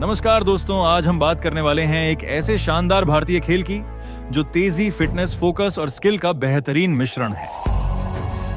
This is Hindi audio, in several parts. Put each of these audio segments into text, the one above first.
नमस्कार दोस्तों, आज हम बात करने वाले हैं एक ऐसे शानदार भारतीय खेल की जो तेजी, फिटनेस, फोकस और स्किल का बेहतरीन मिश्रण है।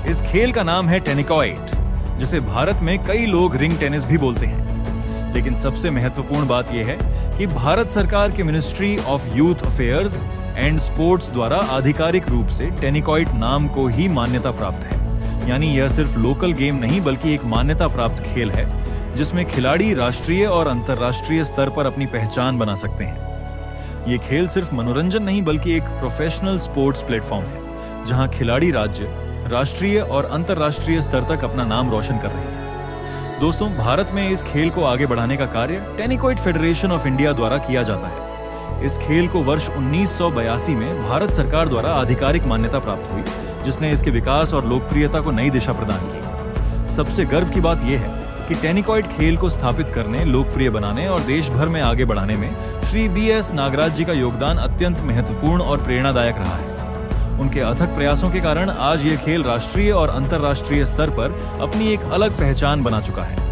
इस खेल का नाम है टेनिकॉइट, जिसे भारत में कई लोग रिंग टेनिस भी बोलते हैं। लेकिन सबसे महत्वपूर्ण बात यह है कि भारत सरकार के ministry of youth affairs and sports द्वारा आधिकारिक रूप से टेनिकॉइट नाम को ही मान्यता प्राप्त है। यानी यह सिर्फ लोकल गेम नहीं बल्कि एक मान्यता प्राप्त खेल है जिसमें खिलाड़ी राष्ट्रीय और अंतर्राष्ट्रीय स्तर पर अपनी पहचान बना सकते हैं। ये खेल सिर्फ मनोरंजन नहीं बल्कि एक प्रोफेशनल स्पोर्ट्स प्लेटफॉर्म है जहां खिलाड़ी राज्य, राष्ट्रीय और अंतर्राष्ट्रीय स्तर तक अपना नाम रोशन कर रहे हैं। दोस्तों, भारत में इस खेल को आगे बढ़ाने का कार्य टेनिकॉइट फेडरेशन ऑफ इंडिया द्वारा किया जाता है। इस खेल को वर्ष 1982 में भारत सरकार द्वारा आधिकारिक मान्यता प्राप्त हुई, जिसने इसके विकास और लोकप्रियता को नई दिशा प्रदान की। सबसे गर्व की बात यह है कि टेनिकॉइट खेल को स्थापित करने, लोकप्रिय बनाने और देश भर में आगे बढ़ाने में श्री BS नागराज जी का योगदान अत्यंत महत्वपूर्ण और प्रेरणादायक रहा है। उनके अथक प्रयासों के कारण आज ये खेल राष्ट्रीय और अंतर्राष्ट्रीय स्तर पर अपनी एक अलग पहचान बना चुका है।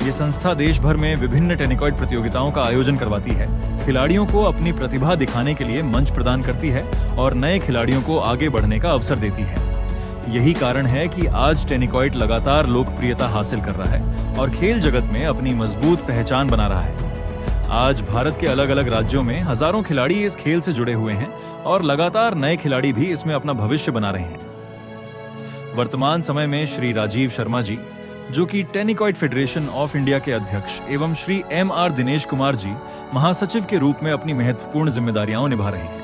ये संस्था देश भर में विभिन्न टेनिकॉइट प्रतियोगिताओं का आयोजन करवाती है, खिलाड़ियों को अपनी प्रतिभा दिखाने के लिए मंच प्रदान करती है और नए खिलाड़ियों को आगे बढ़ने का अवसर देती है। यही कारण है कि आज टेनिकॉइट लगातार लोकप्रियता हासिल कर रहा है और खेल जगत में अपनी मजबूत पहचान बना रहा है। आज भारत के अलग अलग राज्यों में हजारों खिलाड़ी इस खेल से जुड़े हुए हैं और लगातार नए खिलाड़ी भी इसमें अपना भविष्य बना रहे हैं। वर्तमान समय में श्री राजीव शर्मा जी, जो कि टेनिकॉइट फेडरेशन ऑफ इंडिया के अध्यक्ष, एवं श्री MR दिनेश कुमार जी महासचिव के रूप में अपनी महत्वपूर्ण जिम्मेदारियां निभा रहे हैं।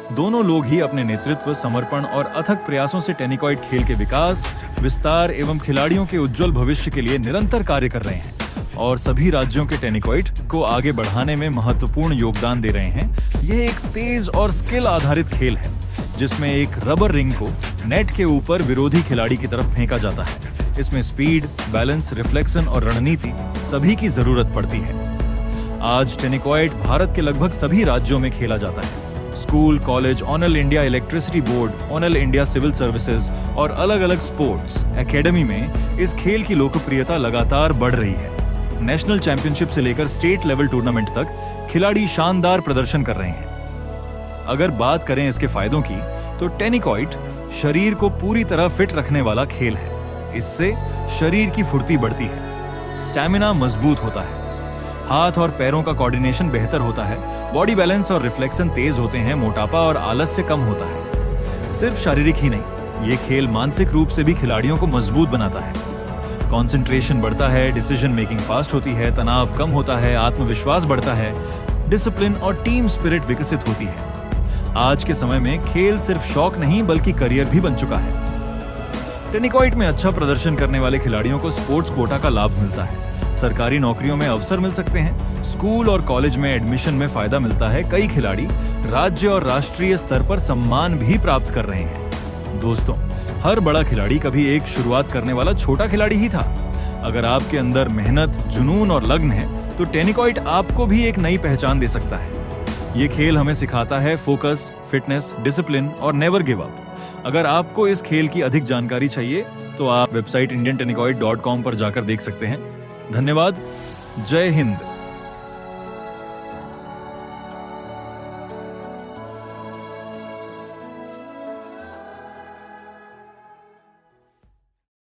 दोनों लोग ही अपने नेतृत्व, समर्पण और अथक प्रयासों से टेनिकॉइट खेल के विकास, विस्तार एवं खिलाड़ियों के उज्जवल भविष्य के लिए निरंतर कार्य कर रहे हैं और सभी राज्यों के टेनिकॉइट को आगे बढ़ाने में महत्वपूर्ण योगदान दे रहे हैं। यह एक तेज और स्किल आधारित खेल है जिसमें एक रबर रिंग को नेट के ऊपर विरोधी खिलाड़ी की तरफ फेंका जाता है। इसमें स्पीड, बैलेंस, रिफ्लेक्शन और रणनीति सभी की जरूरत पड़ती है। आज टेनिकॉइट भारत के लगभग सभी राज्यों में खेला जाता है। School, college, all India electricity board, all India civil services और अलग अलग स्पोर्ट्स एकेडमी में इस खेल की लोकप्रियता लगातार बढ़ रही है। नेशनल चैंपियनशिप से लेकर स्टेट लेवल टूर्नामेंट तक खिलाड़ी शानदार प्रदर्शन कर रहे हैं। अगर बात करें इसके फायदों की, तो टेनिकॉइट शरीर को पूरी तरह फिट रखने वाला खेल है। इससे शरीर की फुर्ती बढ़ती है, स्टैमिना मजबूत होता है, हाथ और पैरों का कोऑर्डिनेशन बेहतर होता है, बॉडी बैलेंस और रिफ्लेक्शन तेज होते हैं, मोटापा और आलस्य कम होता है। सिर्फ शारीरिक ही नहीं, ये खेल मानसिक रूप से भी खिलाड़ियों को मजबूत बनाता है। कंसंट्रेशन बढ़ता है, डिसीजन मेकिंग फास्ट होती है, तनाव कम होता है, आत्मविश्वास बढ़ता है, डिसिप्लिन और टीम स्पिरिट विकसित होती है। आज के समय में खेल सिर्फ शौक नहीं बल्कि करियर भी बन चुका है। टेनिकॉइट में अच्छा प्रदर्शन करने वाले खिलाड़ियों को स्पोर्ट्स कोटा का लाभ मिलता है, सरकारी नौकरियों में अवसर मिल सकते हैं, स्कूल और कॉलेज में एडमिशन में फायदा मिलता है। कई खिलाड़ी राज्य और राष्ट्रीय स्तर पर सम्मान भी प्राप्त कर रहे हैं। दोस्तों, हर बड़ा खिलाड़ी कभी एक शुरुआत करने वाला छोटा खिलाड़ी ही था। अगर आपके अंदर मेहनत, जुनून और लगन है तो टेनिकॉइट आपको भी एक नई पहचान दे सकता है। ये खेल हमें सिखाता है फोकस, फिटनेस, डिसिप्लिन और नेवर गिव अप। अगर आपको इस खेल की अधिक जानकारी चाहिए तो आप वेबसाइट indiantenicot.com पर जाकर देख सकते हैं। धन्यवाद। जय हिंद।